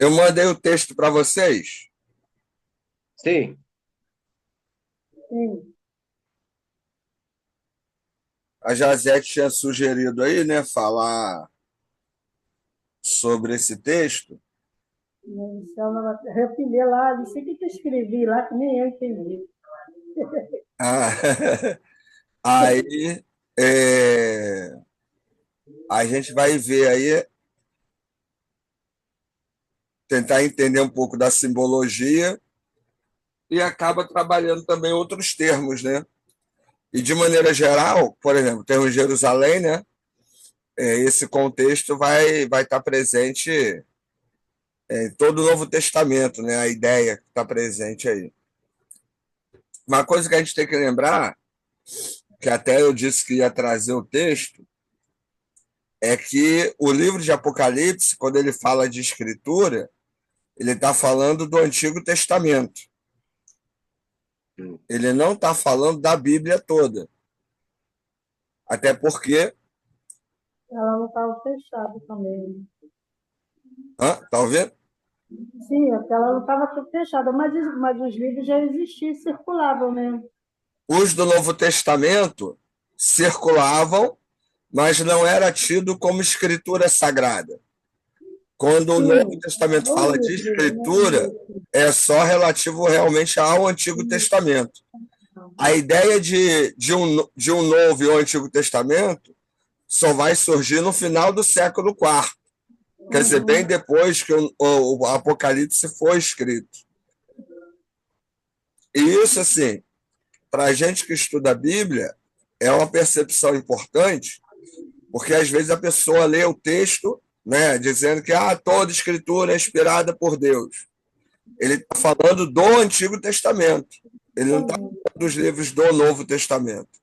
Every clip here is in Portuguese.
Eu mandei o texto para vocês. Sim. Sim. A Jazete tinha sugerido aí, né, falar sobre esse texto. Eu filhei lá, não sei o que eu escrevi lá, que nem eu entendi. Ah, aí é, a gente vai ver aí, tentar entender um pouco da simbologia e acaba trabalhando também outros termos, né? E de maneira geral, por exemplo, o termo Jerusalém, né? Esse contexto vai estar presente em todo o Novo Testamento, né? A ideia que está presente aí. Uma coisa que a gente tem que lembrar, que até eu disse que ia trazer o texto, é que o livro de Apocalipse, quando ele fala de escritura, ele está falando do Antigo Testamento. Ele não está falando da Bíblia toda. Até porque. Ela não estava fechada também. Tá ouvindo? Sim, até ela não estava fechada, mas os livros já existiam e circulavam, né? Os do Novo Testamento circulavam, mas não era tido como escritura sagrada. Quando o Novo Sim, Testamento não fala de livros, não escritura, livros. é só relativo realmente ao Antigo Testamento. A ideia de um Novo e um Antigo Testamento só vai surgir no final do século IV, quer dizer, bem depois que o Apocalipse foi escrito. E isso, assim, para a gente que estuda a Bíblia, é uma percepção importante, porque às vezes a pessoa lê o texto, né, dizendo que toda escritura é inspirada por Deus. Ele está falando do Antigo Testamento. Ele não está falando dos livros do Novo Testamento.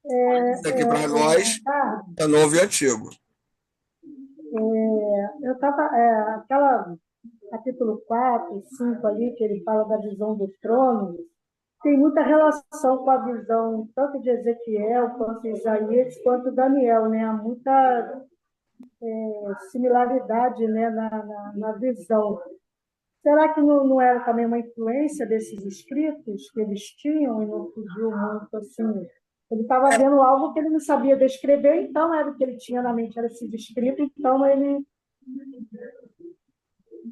Isso aqui para nós Ricardo, é novo e antigo. eu estava, aquela capítulo 4 e 5 ali, que ele fala da visão do trono, tem muita relação com a visão tanto de Ezequiel, quanto Isaías, quanto Daniel, né? Há muita similaridade, né, na visão. Será que não era também uma influência desses escritos que eles tinham e não fugiu muito assim? Ele estava vendo algo que ele não sabia descrever, então era o que ele tinha na mente, era esses escritos, então ele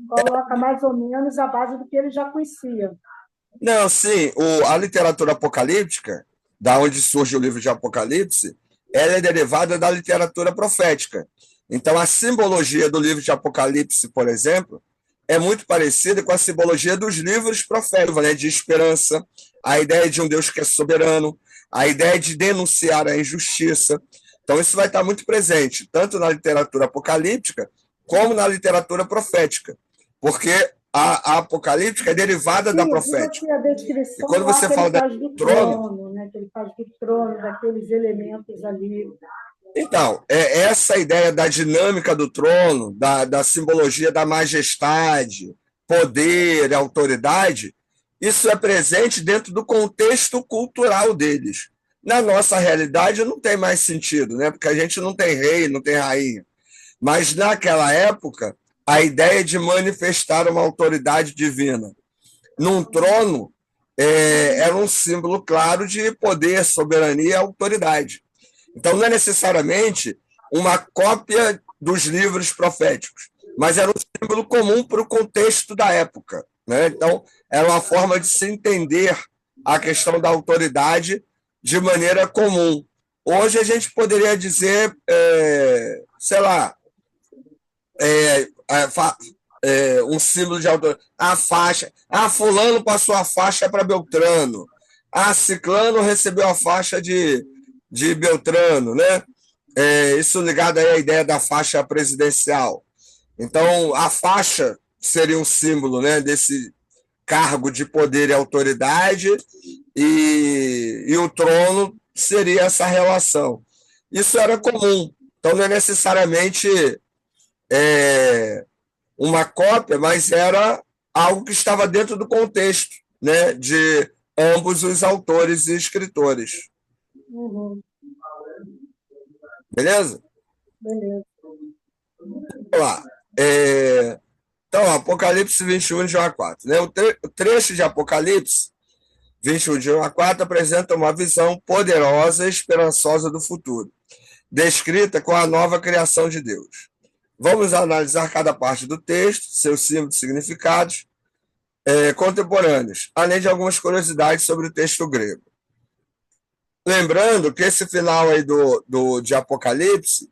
coloca mais ou menos a base do que ele já conhecia. Não, sim, a literatura apocalíptica, da onde surge o livro de Apocalipse, ela é derivada da literatura profética. Então, a simbologia do livro de Apocalipse, por exemplo, é muito parecida com a simbologia dos livros proféticos, né, de esperança, a ideia de um Deus que é soberano, a ideia de denunciar a injustiça. Então, isso vai estar muito presente, tanto na literatura apocalíptica, como na literatura profética, porque a apocalíptica é derivada da Sim, eu digo profética. assim, a E descrição quando lá você que ele fala da faz do trono, trono, né? Que ele faz do trono, daqueles elementos ali. então, é essa ideia da dinâmica do trono, da simbologia da majestade, poder, autoridade, isso é presente dentro do contexto cultural deles. Na nossa realidade não tem mais sentido, né? Porque a gente não tem rei, não tem rainha. Mas naquela época, a ideia de manifestar uma autoridade divina num trono era um símbolo claro de poder, soberania e autoridade. Então, não é necessariamente uma cópia dos livros proféticos, mas era um símbolo comum para o contexto da época. Né? Então, era uma forma de se entender a questão da autoridade de maneira comum. Hoje a gente poderia dizer, sei lá, é, um símbolo de autoridade. A faixa. Fulano passou a faixa para Beltrano. Ciclano recebeu a faixa de Beltrano, né? Isso ligado aí à ideia da faixa presidencial. Então, a faixa seria um símbolo, né, desse cargo de poder e autoridade, e o trono seria essa relação. Isso era comum. Então, não é necessariamente uma cópia, mas era algo que estava dentro do contexto, né, de ambos os autores e escritores. Uhum, Beleza? beleza. Vamos lá. Então, Apocalipse 21, de 1 a 4. Né? O trecho de Apocalipse 21, de 1 a 4, apresenta uma visão poderosa e esperançosa do futuro, descrita com a nova criação de Deus. Vamos analisar cada parte do texto, seus símbolos e significados contemporâneos, além de algumas curiosidades sobre o texto grego. Lembrando que esse final aí de Apocalipse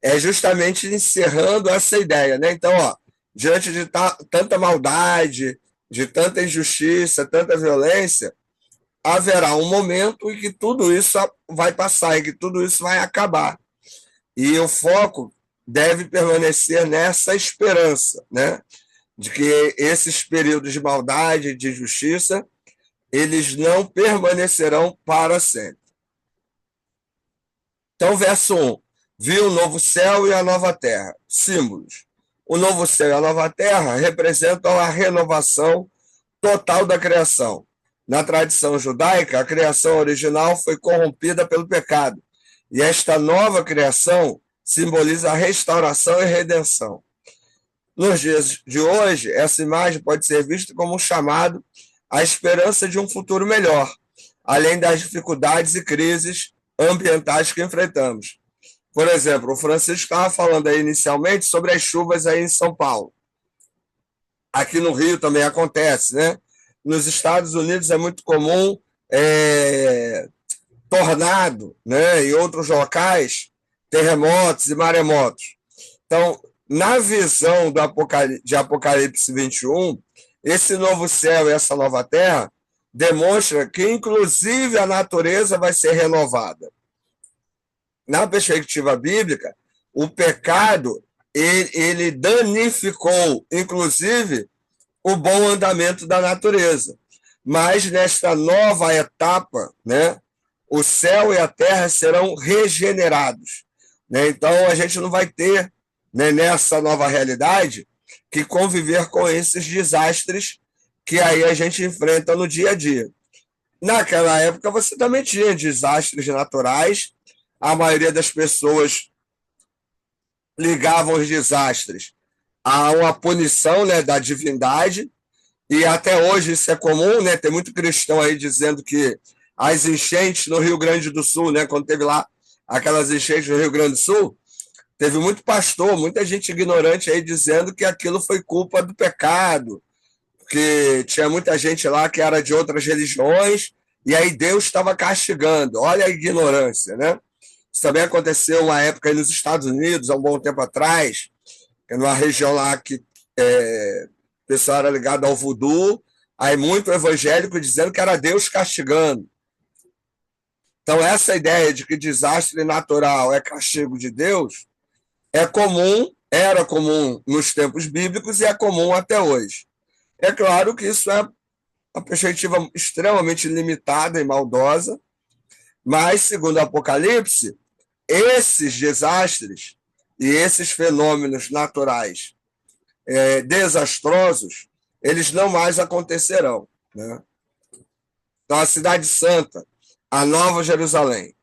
é justamente encerrando essa ideia, né? Então, diante de tanta maldade, de tanta injustiça, tanta violência, haverá um momento em que tudo isso vai passar, em que tudo isso vai acabar. E o foco deve permanecer nessa esperança, né? De que esses períodos de maldade e de injustiça, eles não permanecerão para sempre. Então, verso 1. Viu o novo céu e a nova terra. Símbolos. O novo céu e a nova terra representam a renovação total da criação. Na tradição judaica, a criação original foi corrompida pelo pecado. E esta nova criação simboliza a restauração e redenção. Nos dias de hoje, essa imagem pode ser vista como um chamado à esperança de um futuro melhor, além das dificuldades e crises ambientais que enfrentamos. Por exemplo, o Francisco estava falando aí inicialmente sobre as chuvas aí em São Paulo. Aqui no Rio também acontece, né? Nos Estados Unidos é muito comum tornado, né? Em outros locais, terremotos e maremotos. Então, na visão de Apocalipse 21, esse novo céu e essa nova terra demonstra que, inclusive, a natureza vai ser renovada. Na perspectiva bíblica, o pecado ele danificou, inclusive, o bom andamento da natureza. Mas, nesta nova etapa, né, o céu e a terra serão regenerados. Né? Então, a gente não vai ter, né, nessa nova realidade, que conviver com esses desastres que aí a gente enfrenta no dia a dia. Naquela época, você também tinha desastres naturais. A maioria das pessoas ligavam os desastres a uma punição, né, da divindade, e até hoje isso é comum, né? Tem muito cristão aí dizendo que as enchentes no Rio Grande do Sul, né, quando teve lá aquelas enchentes no Rio Grande do Sul, teve muito pastor, muita gente ignorante aí dizendo que aquilo foi culpa do pecado, porque tinha muita gente lá que era de outras religiões, e aí Deus estava castigando. Olha a ignorância, né? Isso também aconteceu uma época aí nos Estados Unidos, há um bom tempo atrás, numa região lá que o pessoal era ligado ao voodoo, aí muito evangélico dizendo que era Deus castigando. Então, essa ideia de que desastre natural é castigo de Deus é comum, era comum nos tempos bíblicos e é comum até hoje. É claro que isso é uma perspectiva extremamente limitada e maldosa, mas, segundo o Apocalipse, esses desastres e esses fenômenos naturais desastrosos, eles não mais acontecerão. Né? Então, a Cidade Santa, a Nova Jerusalém.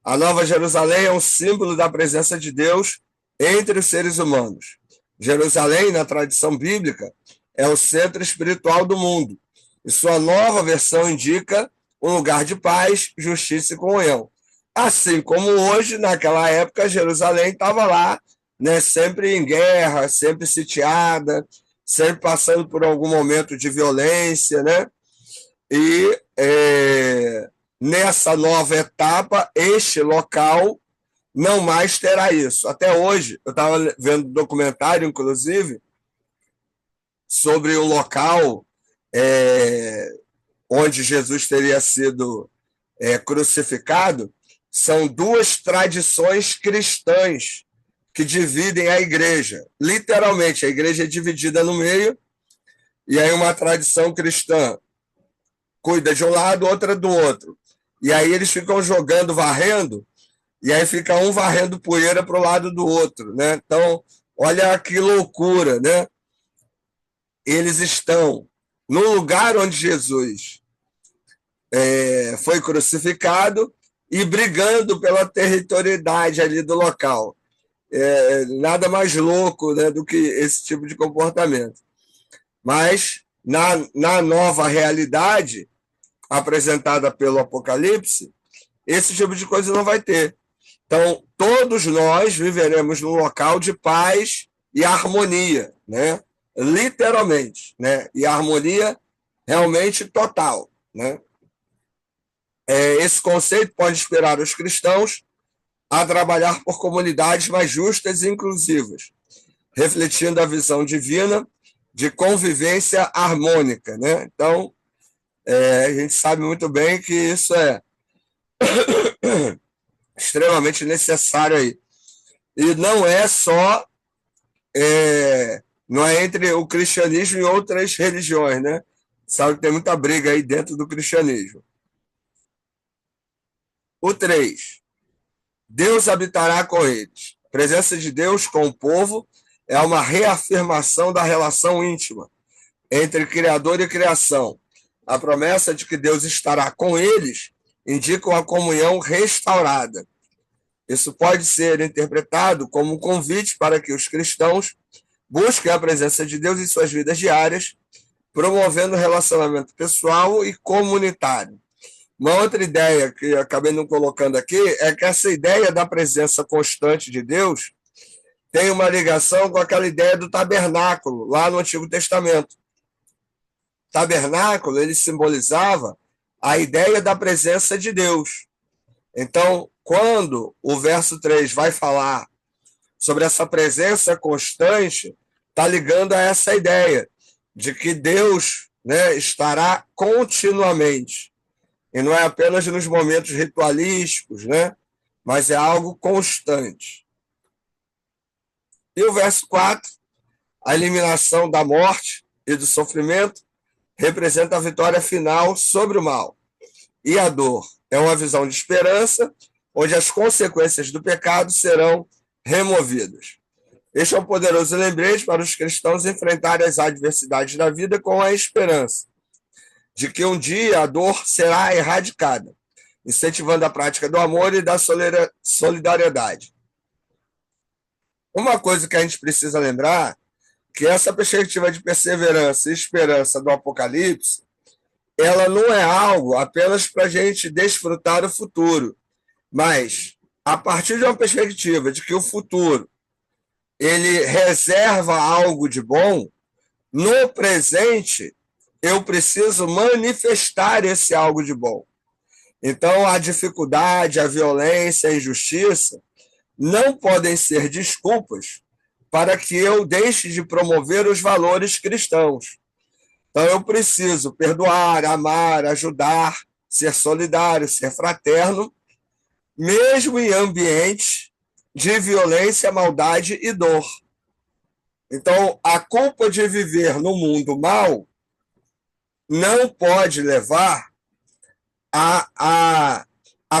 A Nova Jerusalém é um símbolo da presença de Deus entre os seres humanos. Jerusalém, na tradição bíblica, é o centro espiritual do mundo. E sua nova versão indica um lugar de paz, justiça e comunhão. Assim como hoje, naquela época, Jerusalém estava lá, né, sempre em guerra, sempre sitiada, sempre passando por algum momento de violência, né? E nessa nova etapa, este local não mais terá isso. Até hoje, eu estava vendo um documentário, inclusive, sobre um local onde Jesus teria sido crucificado. São duas tradições cristãs que dividem a igreja. Literalmente, a igreja é dividida no meio, e aí uma tradição cristã cuida de um lado, outra do outro. E aí eles ficam jogando, varrendo, e aí fica um varrendo poeira para o lado do outro. Né? Então, olha que loucura, né? Eles estão no lugar onde Jesus foi crucificado e brigando pela territorialidade ali do local. nada mais louco, né, do que esse tipo de comportamento. Mas, na nova realidade apresentada pelo Apocalipse, esse tipo de coisa não vai ter. Então, todos nós viveremos num local de paz e harmonia, né? Literalmente, né? E harmonia realmente total, né? Esse conceito pode inspirar os cristãos a trabalhar por comunidades mais justas e inclusivas, refletindo a visão divina de convivência harmônica, né? Então, a gente sabe muito bem que isso é extremamente necessário aí. E não é só, não é entre o cristianismo e outras religiões, né? Sabe que tem muita briga aí dentro do cristianismo. O 3. Deus habitará com eles. A presença de Deus com o povo é uma reafirmação da relação íntima entre Criador e criação. A promessa de que Deus estará com eles indica uma comunhão restaurada. Isso pode ser interpretado como um convite para que os cristãos busquem a presença de Deus em suas vidas diárias, promovendo relacionamento pessoal e comunitário. Uma outra ideia que acabei não colocando aqui é que essa ideia da presença constante de Deus tem uma ligação com aquela ideia do tabernáculo, lá no Antigo Testamento. O tabernáculo, ele simbolizava a ideia da presença de Deus. Então, quando o verso 3 vai falar sobre essa presença constante, está ligando a essa ideia de que Deus, né, estará continuamente. E não é apenas nos momentos ritualísticos, né, mas é algo constante. E o verso 4, a eliminação da morte e do sofrimento representa a vitória final sobre o mal. E a dor é uma visão de esperança, onde as consequências do pecado serão removidas. Este é um poderoso lembrete para os cristãos enfrentarem as adversidades da vida com a esperança de que um dia a dor será erradicada, incentivando a prática do amor e da solidariedade. Uma coisa que a gente precisa lembrar, que essa perspectiva de perseverança e esperança do Apocalipse, ela não é algo apenas para a gente desfrutar o futuro, mas a partir de uma perspectiva de que o futuro ele reserva algo de bom, no presente eu preciso manifestar esse algo de bom. Então, a dificuldade, a violência, a injustiça não podem ser desculpas para que eu deixe de promover os valores cristãos. Então, eu preciso perdoar, amar, ajudar, ser solidário, ser fraterno, mesmo em ambientes de violência, maldade e dor. Então, a culpa de viver no mundo mal não pode levar à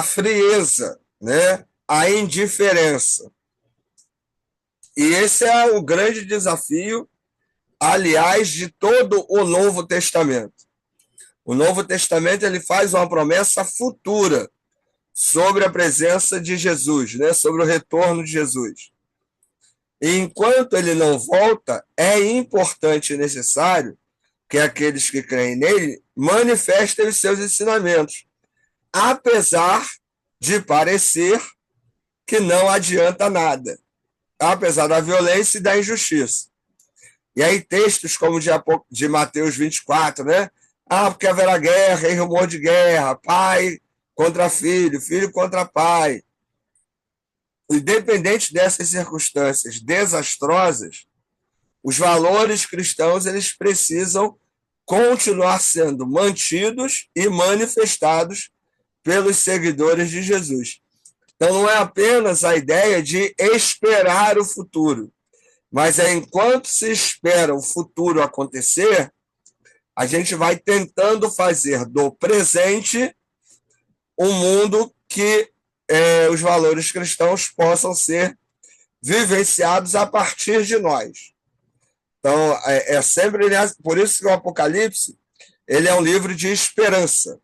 frieza, né? À indiferença. E esse é o grande desafio, aliás, de todo o Novo Testamento. O Novo Testamento ele faz uma promessa futura sobre a presença de Jesus, né? Sobre o retorno de Jesus. E enquanto ele não volta, é importante e necessário que aqueles que creem nele manifestem os seus ensinamentos, apesar de parecer que não adianta nada, apesar da violência e da injustiça. E aí textos como de Mateus 24, né? Porque haverá guerra e rumor de guerra, pai contra filho, filho contra pai. Independente dessas circunstâncias desastrosas, os valores cristãos eles precisam continuar sendo mantidos e manifestados pelos seguidores de Jesus. Então, não é apenas a ideia de esperar o futuro, mas é enquanto se espera o futuro acontecer, a gente vai tentando fazer do presente um mundo que os valores cristãos possam ser vivenciados a partir de nós. Então, sempre por isso que o Apocalipse ele é um livro de esperança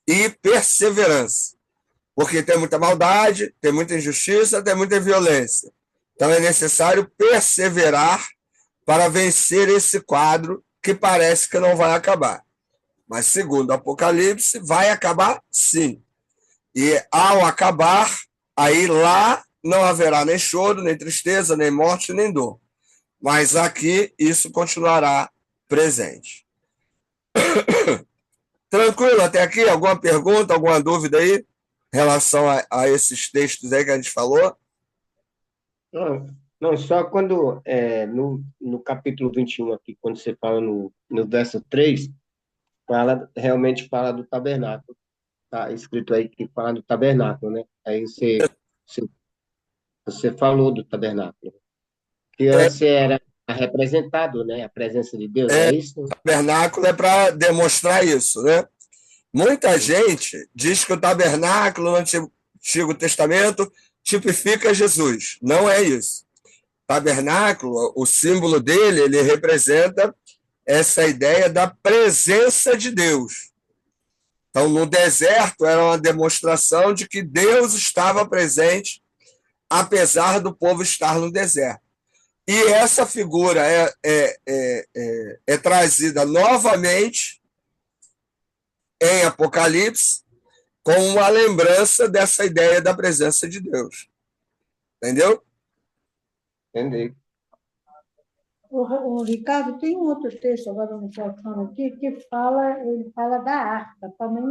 e perseverança, porque tem muita maldade, tem muita injustiça, tem muita violência. Então é necessário perseverar para vencer esse quadro que parece que não vai acabar. Mas, segundo o Apocalipse, vai acabar sim. E ao acabar, aí lá não haverá nem choro, nem tristeza, nem morte, nem dor. Mas aqui isso continuará presente. Tranquilo até aqui? Alguma pergunta, alguma dúvida aí em relação a esses textos aí que a gente falou? Não, não, só quando, no capítulo 21 aqui, quando você fala no verso 3 realmente fala do tabernáculo. Tá escrito aí que fala do tabernáculo, né? Aí você, você falou do tabernáculo, que É, antes era representado, né? A presença de Deus, é isso? tabernáculo é para demonstrar isso, né? Muita gente diz que o tabernáculo no Antigo Testamento tipifica Jesus. Não é isso. Tabernáculo, o símbolo dele, ele representa essa ideia da presença de Deus. Então, no deserto, era uma demonstração de que Deus estava presente, apesar do povo estar no deserto. E essa figura é trazida novamente em Apocalipse com uma lembrança dessa ideia da presença de Deus. Entendeu? Entendi. O Ricardo, tem um outro texto, agora não estou falando aqui, que fala, ele fala da arca, também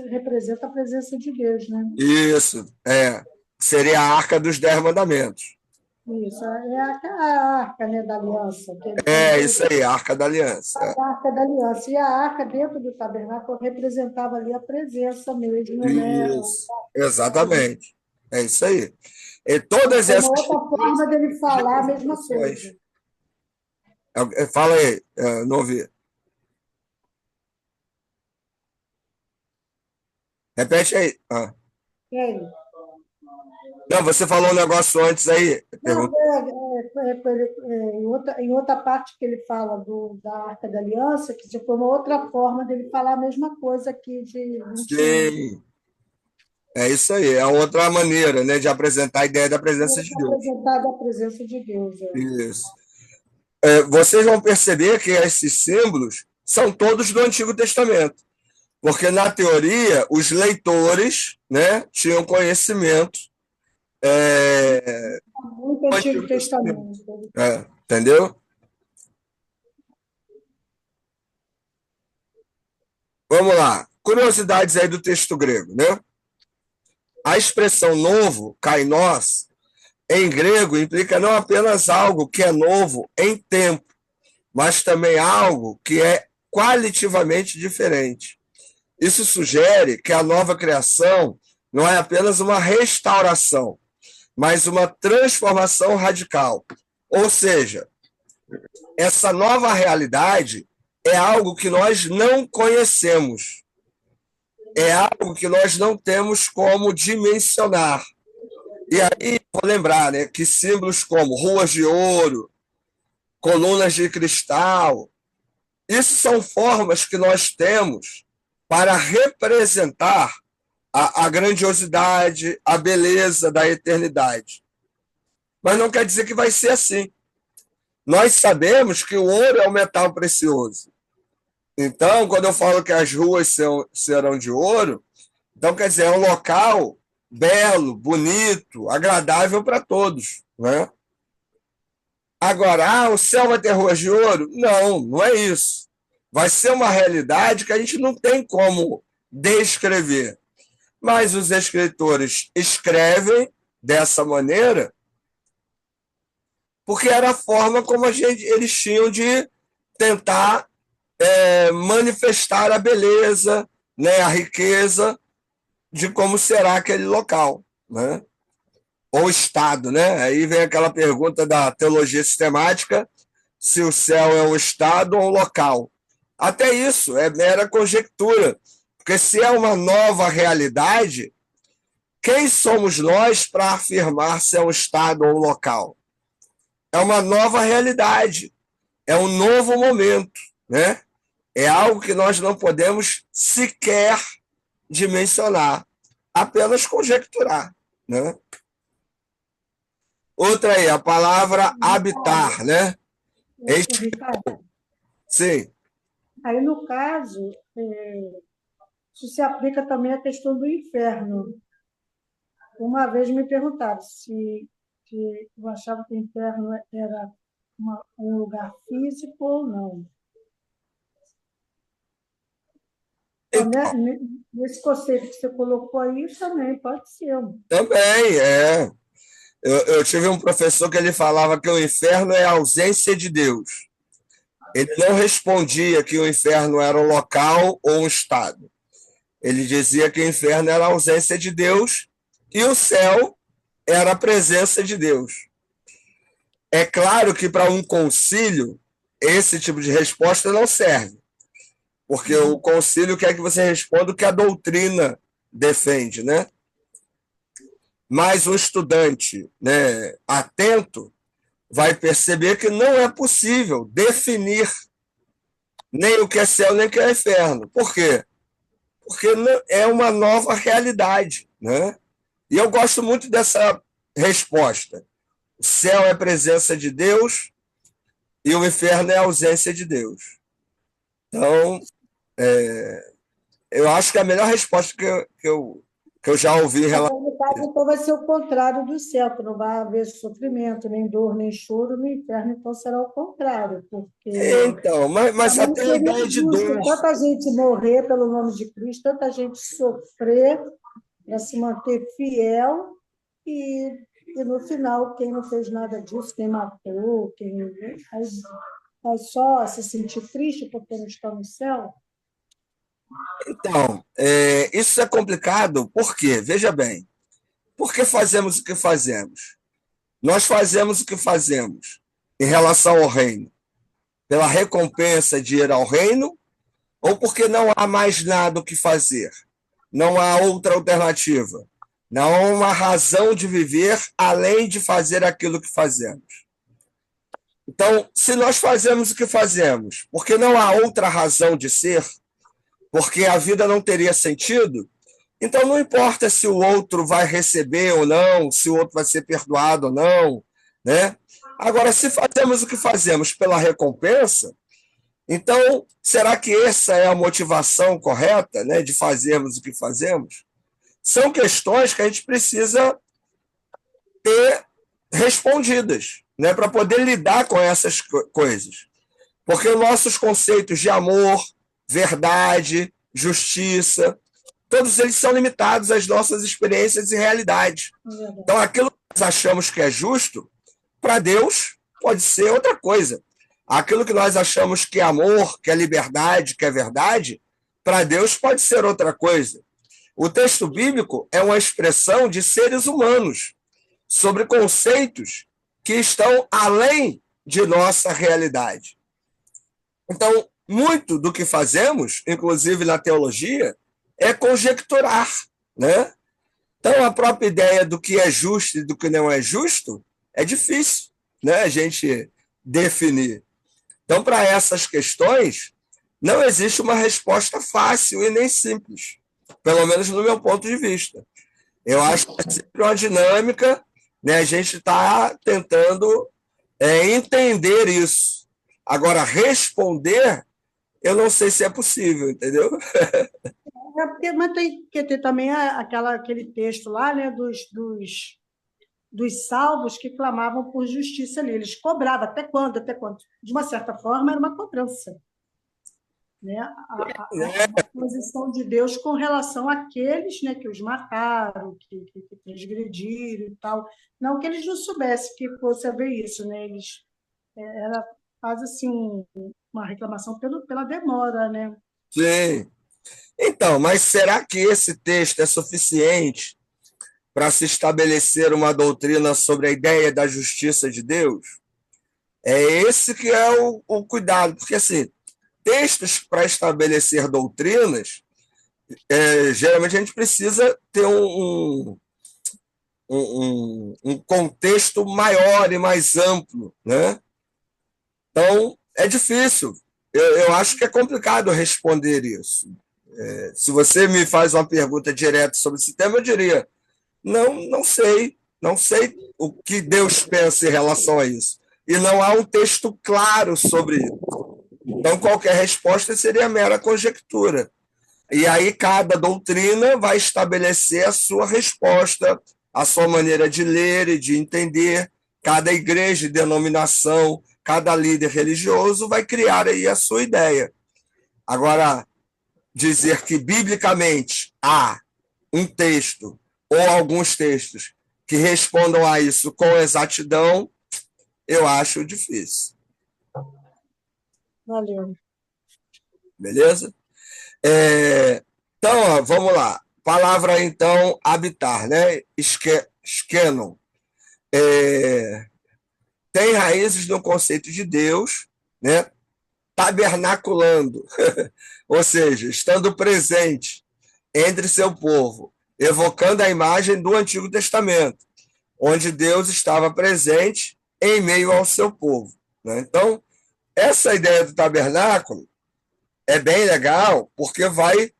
representa a presença de Deus, né? Isso, seria a Arca dos 10 Mandamentos. Isso, é a arca, né, da aliança, que ele É, tem isso aí, a Arca da Aliança. a arca da aliança. E a arca, dentro do tabernáculo, representava ali a presença mesmo, né? Isso, exatamente. É isso aí. E todas É uma essas outra forma dele falar a mesma coisa. Fala aí, não ouvi. Repete aí. Ele. Não, você falou um negócio antes aí. Não, em outra parte que ele fala da Arca da Aliança, que foi uma outra forma dele falar a mesma coisa aqui de 21. Sim, é isso aí. É outra maneira, né, de apresentar a ideia da presença de Deus. Apresentada a presença de Deus. Isso. Vocês vão perceber que esses símbolos são todos do Antigo Testamento. Porque, na teoria, os leitores, né, tinham conhecimento Muito do Antigo Antigo Testamento. Testamento. Entendeu? Vamos lá. Curiosidades aí do texto grego, né? A expressão novo, kainos, em grego implica não apenas algo que é novo em tempo, mas também algo que é qualitativamente diferente. Isso sugere que a nova criação não é apenas uma restauração, mas uma transformação radical. Ou seja, essa nova realidade é algo que nós não conhecemos, é algo que nós não temos como dimensionar. E aí, vou lembrar, né, que símbolos como ruas de ouro, colunas de cristal, isso são formas que nós temos para representar a grandiosidade, a beleza da eternidade. Mas não quer dizer que vai ser assim. Nós sabemos que o ouro é um metal precioso. Então, quando eu falo que as ruas serão de ouro, então quer dizer, é um local belo, bonito, agradável para todos. Né? Agora, o céu vai ter ruas de ouro? Não, não é isso. Vai ser uma realidade que a gente não tem como descrever. Mas os escritores escrevem dessa maneira porque era a forma como eles tinham de tentar manifestar a beleza, né, a riqueza de como será aquele local, né? Ou estado, né? Aí vem aquela pergunta da teologia sistemática, se o céu é um estado ou um local. Até isso é mera conjectura, porque se é uma nova realidade, quem somos nós para afirmar se é um estado ou um local? É uma nova realidade, é um novo momento, né? É algo que nós não podemos sequer dimensionar, apenas conjecturar, né? Outra aí, a palavra habitar, né? Ricardo, Sim. aí, no caso, isso se aplica também à questão do inferno. Uma vez me perguntaram se eu achava que o inferno era um lugar físico ou não. Então, né, Então, nesse conceito que você colocou aí, também pode ser. também, é. Eu tive um professor que ele falava que o inferno é a ausência de Deus. Ele não respondia que o inferno era um local ou um estado. Ele dizia que o inferno era a ausência de Deus e o céu era a presença de Deus. É claro que para um concílio, esse tipo de resposta não serve, porque o concílio quer que você responda o que a doutrina defende, né? Mas o estudante, né, atento vai perceber que não é possível definir nem o que é céu nem o que é inferno. Por quê? Porque é uma nova realidade, né? E eu gosto muito dessa resposta. O céu é a presença de Deus e o inferno é a ausência de Deus. Então, eu acho que é a melhor resposta que eu já ouvi em relação. No caso, então, vai ser o contrário do céu, que não vai haver sofrimento, nem dor, nem choro no inferno, então será o contrário, porque Então, mas também até não a seria ideia de justo dor. tanta gente morrer pelo nome de Cristo, tanta gente sofrer para se manter fiel e no final, quem não fez nada disso, quem matou, quem vai só se sentir triste porque não está no céu. Então, isso é complicado, por quê? Veja bem, por que fazemos o que fazemos? Nós fazemos o que fazemos em relação ao reino, pela recompensa de ir ao reino, ou porque não há mais nada o que fazer, não há outra alternativa, não há uma razão de viver além de fazer aquilo que fazemos. Então, se nós fazemos o que fazemos, porque não há outra razão de ser, porque a vida não teria sentido, então não importa se o outro vai receber ou não, se o outro vai ser perdoado ou não, né? Agora, se fazemos o que fazemos pela recompensa, então será que essa é a motivação correta, né, de fazermos o que fazemos? São questões que a gente precisa ter respondidas, né, para poder lidar com essas coisas. Porque nossos conceitos de amor, verdade, justiça, todos eles são limitados às nossas experiências e realidades. Então, aquilo que nós achamos que é justo, para Deus, pode ser outra coisa. Aquilo que nós achamos que é amor, que é liberdade, que é verdade, para Deus pode ser outra coisa. O texto bíblico é uma expressão de seres humanos sobre conceitos que estão além de nossa realidade. Então, muito do que fazemos, inclusive na teologia, é conjecturar, né? Então, a própria ideia do que é justo e do que não é justo é difícil, né, a gente definir. Então, para essas questões, não existe uma resposta fácil e nem simples, pelo menos no meu ponto de vista. Eu acho que é sempre uma dinâmica, né? A gente está tentando entender isso. Agora, responder, eu não sei se é possível, entendeu? Mas tem que ter também aquele texto lá, né, dos salvos que clamavam por justiça ali. Eles cobravam até quando? Até quando? De uma certa forma, era uma cobrança. Né? A posição de Deus com relação àqueles, né, que os mataram, que transgrediram e tal. Não que eles não soubessem que fosse haver isso, né? Eles era quase assim uma reclamação pela demora, né? Sim. Então, mas será que esse texto é suficiente para se estabelecer uma doutrina sobre a ideia da justiça de Deus? É esse que é o cuidado, porque assim, textos para estabelecer doutrinas, geralmente a gente precisa ter um contexto maior e mais amplo, né? Então, é difícil. Eu acho que é complicado responder isso. Se você me faz uma pergunta direta sobre esse tema, eu diria, não sei, Não sei o que Deus pensa em relação a isso. E não há um texto claro sobre isso. Então, qualquer resposta seria mera conjectura. E aí, cada doutrina vai estabelecer a sua resposta, a sua maneira de ler e de entender. Cada igreja, denominação, cada líder religioso vai criar aí a sua ideia. Agora, dizer que biblicamente há um texto ou alguns textos que respondam a isso com exatidão, eu acho difícil. Valeu. Beleza? Então, ó, vamos lá. Palavra, então, habitar, né? Eskenon. Tem raízes no conceito de Deus, né? Tabernaculando, ou seja, estando presente entre seu povo, evocando a imagem do Antigo Testamento, onde Deus estava presente em meio ao seu povo, né? Então, essa ideia do tabernáculo é bem legal, porque vai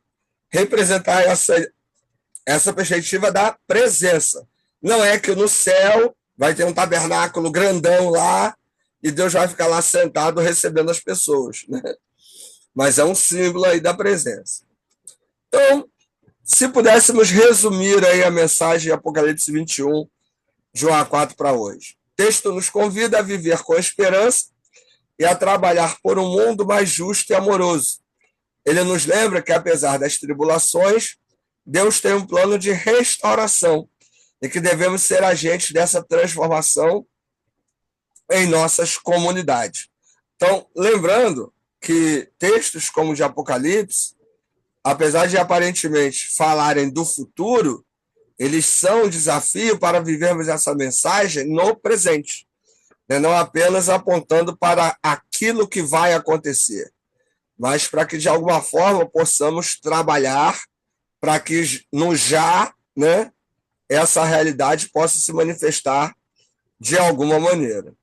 representar essa perspectiva da presença. Não é que no céu vai ter um tabernáculo grandão lá e Deus vai ficar lá sentado recebendo as pessoas, né? Mas é um símbolo aí da presença. Então, se pudéssemos resumir aí a mensagem de Apocalipse 21, de 1 a 4 para hoje. O texto nos convida a viver com esperança e a trabalhar por um mundo mais justo e amoroso. Ele nos lembra que, apesar das tribulações, Deus tem um plano de restauração e que devemos ser agentes dessa transformação em nossas comunidades. Então, lembrando que textos como o de Apocalipse, apesar de aparentemente falarem do futuro, eles são um desafio para vivermos essa mensagem no presente, né? Não apenas apontando para aquilo que vai acontecer, mas para que, de alguma forma, possamos trabalhar para que no já, né, essa realidade possa se manifestar de alguma maneira.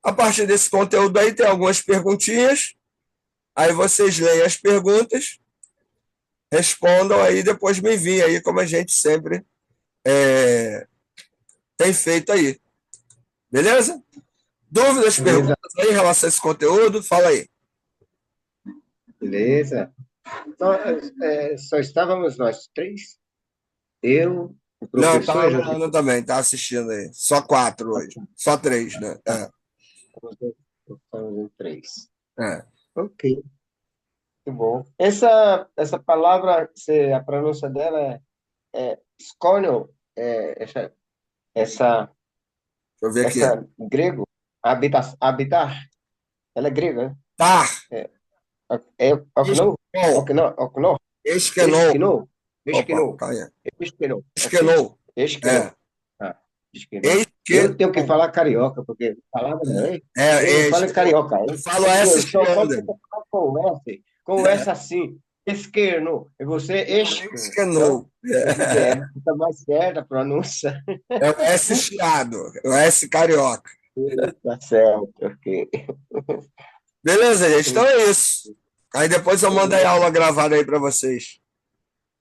A partir desse conteúdo aí, tem algumas perguntinhas, aí vocês leem as perguntas, respondam aí, depois me enviem aí, como a gente sempre tem feito aí. Beleza? Dúvidas, Beleza. perguntas aí em relação a esse conteúdo? Fala aí. Beleza. Então, só estávamos nós três? Eu, o Não, professor tá e José. falando também, tá assistindo aí. Só 4 hoje. Só 3, né? Estamos em três. É. Ok, muito bom. Essa palavra, a pronúncia dela é escolho, essa Deixa eu ver aqui. grego, habitar, ela é grega, né? Tá. É okno, okno, Esquenou. esquinou, Opa, calma. esquinou, Esquenou. esquinou. Ah, esquinou. Eu Esquenou. tenho que falar carioca, porque palavra não é? Eu falo Eu carioca, hein? falo essa Eu só falo esquerda. com essa assim, esquerno, e você Esquenou. fica mais certa a pronúncia. É o S chiado. É o S carioca. Tá certo, ok. Beleza, gente? Então é isso. Aí depois eu mando aí a aula gravada aí para vocês.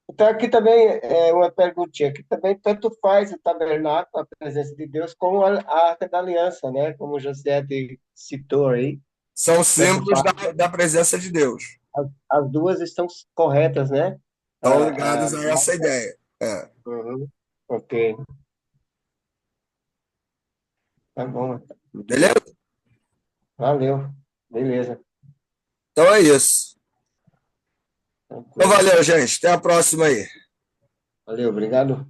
Então, aqui também é uma perguntinha. Aqui também tanto faz o tabernáculo, a presença de Deus, como a Arca da Aliança, né? Como o José citou aí. São símbolos da presença de Deus. As duas estão corretas, né? Estão ligados a essa ideia. Uhum. Ok. Tá bom. Beleza? Valeu. Beleza. Então é isso. Tranquilo. Então valeu, gente. Até a próxima aí. Valeu, obrigado.